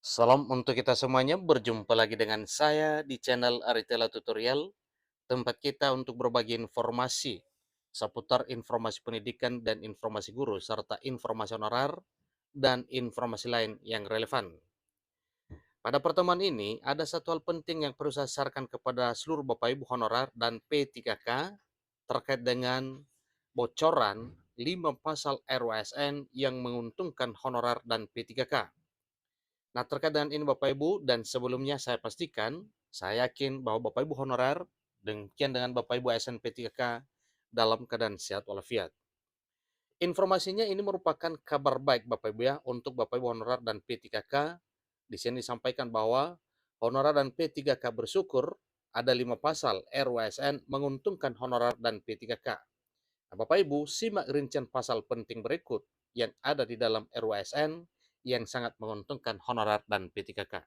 Salam untuk kita semuanya, berjumpa lagi dengan saya di channel Aritela Tutorial, tempat kita untuk berbagi informasi seputar informasi pendidikan dan informasi guru, serta informasi honorer dan informasi lain yang relevan. Pada pertemuan ini, ada satu hal penting yang perlu saya sarankan kepada seluruh Bapak Ibu honorer dan P3K terkait dengan bocoran 5 pasal RUSN yang menguntungkan honorer dan P3K. Nah, terkait dengan ini Bapak Ibu, dan sebelumnya saya pastikan, saya yakin bahwa Bapak Ibu honorer, demikian dengan Bapak Ibu ASN P3K, dalam keadaan sehat walafiat. Informasinya ini merupakan kabar baik Bapak Ibu ya, untuk Bapak Ibu honorer dan P3K. Di sini disampaikan bahwa honorer dan P3K bersyukur ada 5 pasal RUSN menguntungkan honorer dan P3K. Nah, Bapak Ibu, simak rincian pasal penting berikut yang ada di dalam RUSN yang sangat menguntungkan honorer dan P3K.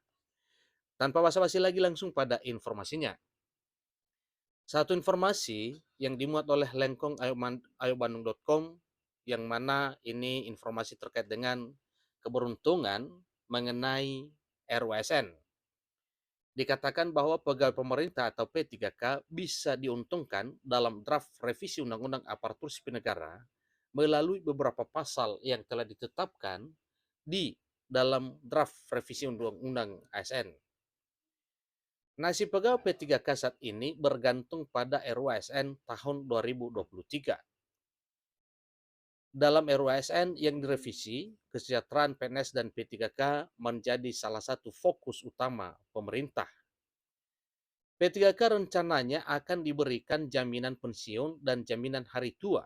Tanpa basa-basi lagi langsung pada informasinya. Satu informasi yang dimuat oleh Lengkong ayobandung.com yang mana ini informasi terkait dengan keberuntungan mengenai RUSN. Dikatakan bahwa pegawai pemerintah atau P3K bisa diuntungkan dalam draft revisi Undang-Undang Aparatur Sipil Negara melalui beberapa pasal yang telah ditetapkan di dalam draft revisi Undang-Undang ASN. Nasib pegawai P3K saat ini bergantung pada RUSN tahun 2023. Dalam RUSN yang direvisi, kesejahteraan PNS dan P3K menjadi salah satu fokus utama pemerintah. P3K rencananya akan diberikan jaminan pensiun dan jaminan hari tua.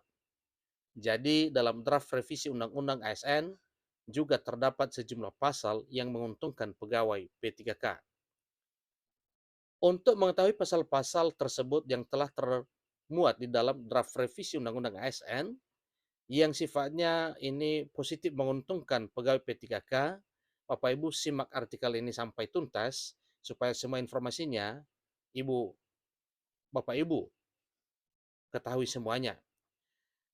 Jadi dalam draft revisi Undang-Undang ASN juga terdapat sejumlah pasal yang menguntungkan pegawai P3K. Untuk mengetahui pasal-pasal tersebut yang telah termuat di dalam draft revisi Undang-Undang ASN yang sifatnya ini positif menguntungkan pegawai P3K, Bapak Ibu simak artikel ini sampai tuntas supaya semua informasinya Ibu, Bapak Ibu ketahui semuanya.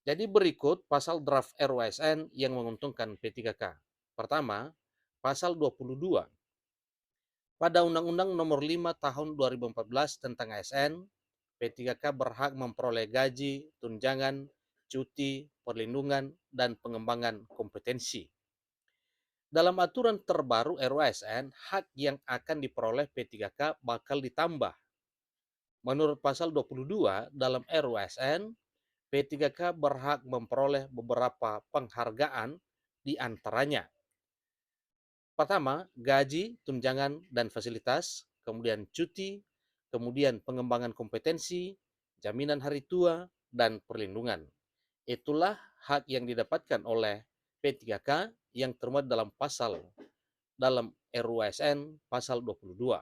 Jadi berikut pasal draft RUSN yang menguntungkan P3K. Pertama, pasal 22. Pada Undang-Undang Nomor 5 Tahun 2014 tentang ASN, P3K berhak memperoleh gaji, tunjangan, cuti, perlindungan, dan pengembangan kompetensi. Dalam aturan terbaru RUSN, hak yang akan diperoleh P3K bakal ditambah. Menurut pasal 22 dalam RUSN, P3K berhak memperoleh beberapa penghargaan di antaranya. Pertama, gaji, tunjangan, dan fasilitas, kemudian cuti, kemudian pengembangan kompetensi, jaminan hari tua, dan perlindungan. Itulah hak yang didapatkan oleh P3K yang termuat dalam RUSN pasal 22.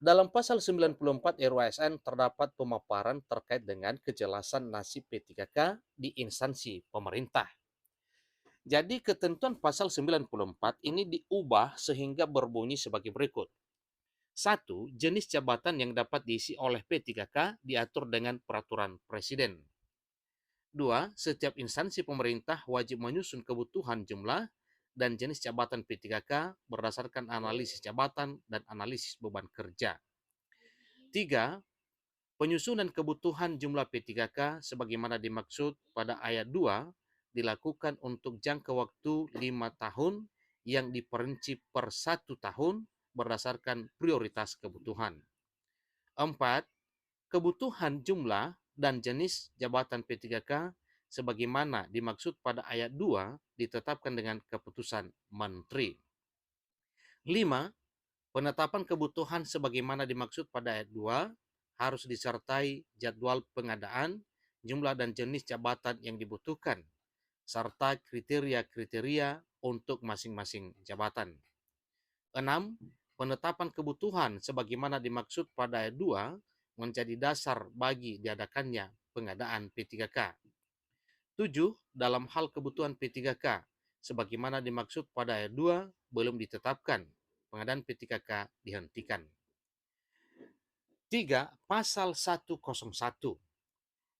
Dalam pasal 94 RUSN terdapat pemaparan terkait dengan kejelasan nasib P3K di instansi pemerintah. Jadi ketentuan pasal 94 ini diubah sehingga berbunyi sebagai berikut. Satu, jenis jabatan yang dapat diisi oleh P3K diatur dengan peraturan presiden. Dua, setiap instansi pemerintah wajib menyusun kebutuhan jumlah dan jenis jabatan P3K berdasarkan analisis jabatan dan analisis beban kerja. Tiga, penyusunan kebutuhan jumlah P3K sebagaimana dimaksud pada ayat 2 dilakukan untuk jangka waktu 5 tahun yang diperinci per 1 tahun berdasarkan prioritas kebutuhan. 4. Kebutuhan jumlah dan jenis jabatan P3K sebagaimana dimaksud pada ayat 2 ditetapkan dengan keputusan menteri. 5. Penetapan kebutuhan sebagaimana dimaksud pada ayat 2 harus disertai jadwal pengadaan, jumlah dan jenis jabatan yang dibutuhkan, serta kriteria-kriteria untuk masing-masing jabatan. 6. Penetapan kebutuhan sebagaimana dimaksud pada ayat 2 menjadi dasar bagi diadakannya pengadaan P3K. 7. Dalam hal kebutuhan P3K sebagaimana dimaksud pada ayat 2 belum ditetapkan, pengadaan P3K dihentikan. 3. Pasal 101.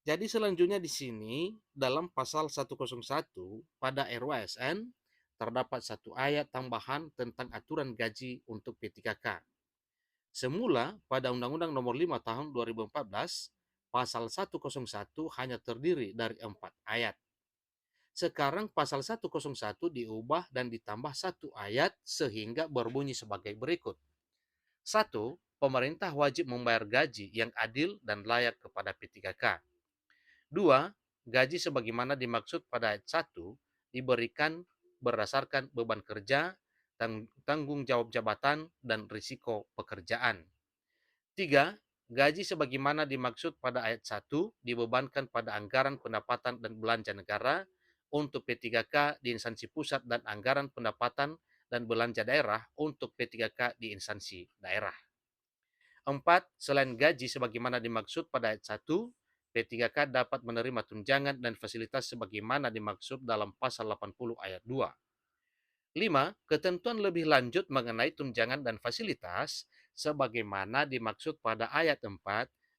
Jadi selanjutnya di sini dalam pasal 101 pada RUSN terdapat satu ayat tambahan tentang aturan gaji untuk P3K. Semula pada Undang-Undang Nomor 5 Tahun 2014, Pasal 101 hanya terdiri dari 4 ayat. Sekarang pasal 101 diubah dan ditambah satu ayat sehingga berbunyi sebagai berikut. 1. Pemerintah wajib membayar gaji yang adil dan layak kepada P3K. 2. Gaji sebagaimana dimaksud pada ayat 1 diberikan berdasarkan beban kerja, tanggung jawab jabatan, dan risiko pekerjaan. 3. Gaji sebagaimana dimaksud pada ayat 1 dibebankan pada anggaran pendapatan dan belanja negara untuk P3K di instansi pusat dan anggaran pendapatan dan belanja daerah untuk P3K di instansi daerah. 4. Selain gaji sebagaimana dimaksud pada ayat 1, P3K dapat menerima tunjangan dan fasilitas sebagaimana dimaksud dalam pasal 80 ayat 2. 5. Ketentuan lebih lanjut mengenai tunjangan dan fasilitas sebagaimana dimaksud pada ayat 4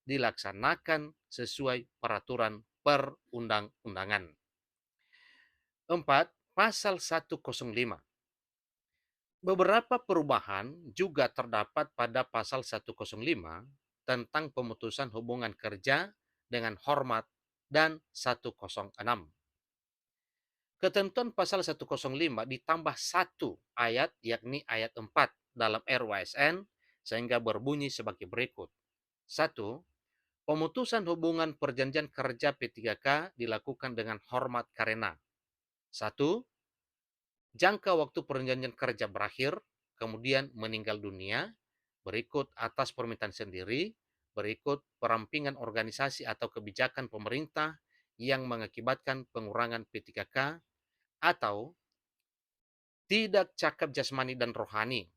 dilaksanakan sesuai peraturan perundang-undangan. 4. Pasal 105. Beberapa perubahan juga terdapat pada pasal 105 tentang pemutusan hubungan kerja dengan hormat dan 106. Ketentuan pasal 105 ditambah satu ayat yakni ayat 4 dalam RUASN sehingga berbunyi sebagai berikut. 1. Pemutusan hubungan perjanjian kerja P3K dilakukan dengan hormat karena 1. Jangka waktu perjanjian kerja berakhir, kemudian meninggal dunia, berikut atas permintaan sendiri, berikut perampingan organisasi atau kebijakan pemerintah yang mengakibatkan pengurangan P3K, atau tidak cakap jasmani dan rohani,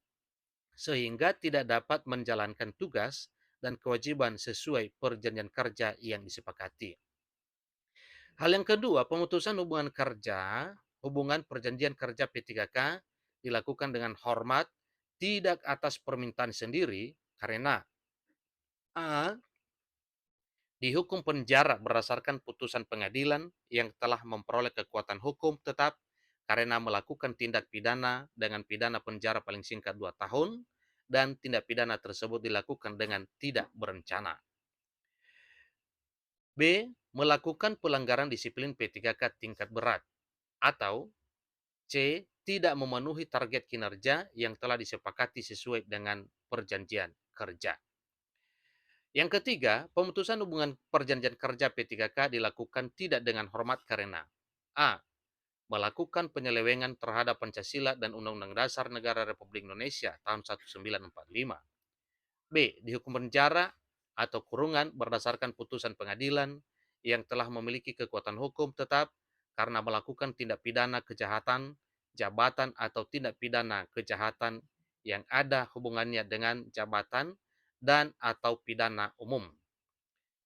sehingga tidak dapat menjalankan tugas dan kewajiban sesuai perjanjian kerja yang disepakati. Hal yang kedua, pemutusan hubungan perjanjian kerja P3K dilakukan dengan hormat, tidak atas permintaan sendiri, karena A. Dihukum penjara berdasarkan putusan pengadilan yang telah memperoleh kekuatan hukum tetap karena melakukan tindak pidana dengan pidana penjara paling singkat 2 tahun dan tindak pidana tersebut dilakukan dengan tidak berencana. B. Melakukan pelanggaran disiplin P3K tingkat berat. Atau C. Tidak memenuhi target kinerja yang telah disepakati sesuai dengan perjanjian kerja. Yang ketiga, pemutusan hubungan perjanjian kerja P3K dilakukan tidak dengan hormat karena A. Melakukan penyelewengan terhadap Pancasila dan Undang-Undang Dasar Negara Republik Indonesia tahun 1945. B. Dihukum penjara atau kurungan berdasarkan putusan pengadilan yang telah memiliki kekuatan hukum tetap karena melakukan tindak pidana kejahatan, jabatan atau tindak pidana kejahatan yang ada hubungannya dengan jabatan dan atau pidana umum.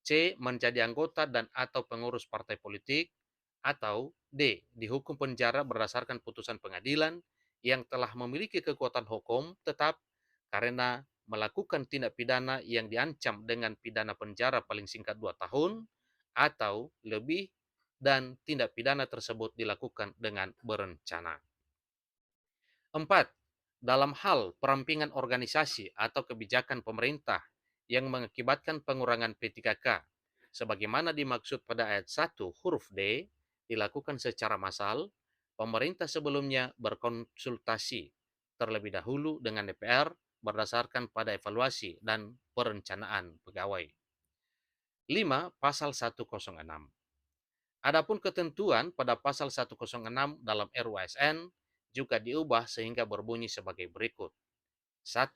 C. Menjadi anggota dan atau pengurus partai politik. Atau D. Dihukum penjara berdasarkan putusan pengadilan yang telah memiliki kekuatan hukum tetap karena melakukan tindak pidana yang diancam dengan pidana penjara paling singkat 2 tahun atau lebih dan tindak pidana tersebut dilakukan dengan berencana. 4. Dalam hal perampingan organisasi atau kebijakan pemerintah yang mengakibatkan pengurangan P3K, sebagaimana dimaksud pada ayat 1 huruf D, dilakukan secara massal, pemerintah sebelumnya berkonsultasi terlebih dahulu dengan DPR berdasarkan pada evaluasi dan perencanaan pegawai. 5. Pasal 106. Adapun ketentuan pada pasal 106 dalam RUASN juga diubah sehingga berbunyi sebagai berikut. 1.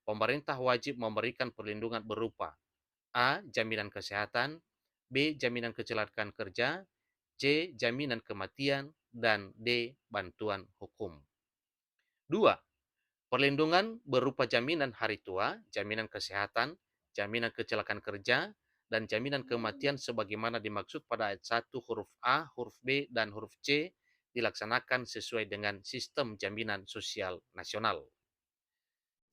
Pemerintah wajib memberikan perlindungan berupa A. Jaminan kesehatan, B. Jaminan kecelakaan kerja, C. Jaminan kematian, dan D. Bantuan hukum. 2. Perlindungan berupa jaminan hari tua, jaminan kesehatan, jaminan kecelakaan kerja, dan jaminan kematian sebagaimana dimaksud pada ayat 1 huruf A, huruf B, dan huruf C dilaksanakan sesuai dengan sistem jaminan sosial nasional.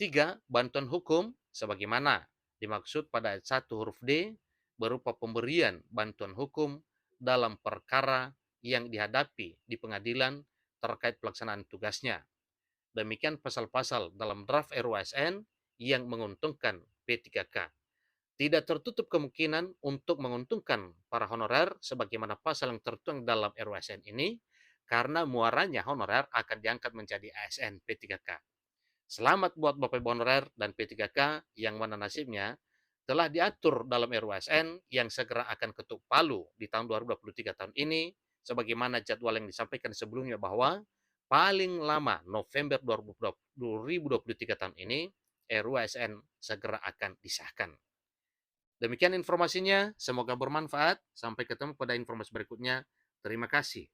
3. Bantuan hukum sebagaimana dimaksud pada ayat 1 huruf D berupa pemberian bantuan hukum dalam perkara yang dihadapi di pengadilan terkait pelaksanaan tugasnya. Demikian pasal-pasal dalam draft RUASN yang menguntungkan P3K. Tidak tertutup kemungkinan untuk menguntungkan para honorer sebagaimana pasal yang tertuang dalam RUASN ini, karena muaranya honorer akan diangkat menjadi ASN P3K. Selamat buat Bapak Ibu honorer dan P3K yang mana nasibnya telah diatur dalam RUASN yang segera akan ketuk palu di tahun 2023 tahun ini, sebagaimana jadwal yang disampaikan sebelumnya bahwa paling lama November 2023 tahun ini RUASN segera akan disahkan. Demikian informasinya, semoga bermanfaat. Sampai ketemu pada informasi berikutnya. Terima kasih.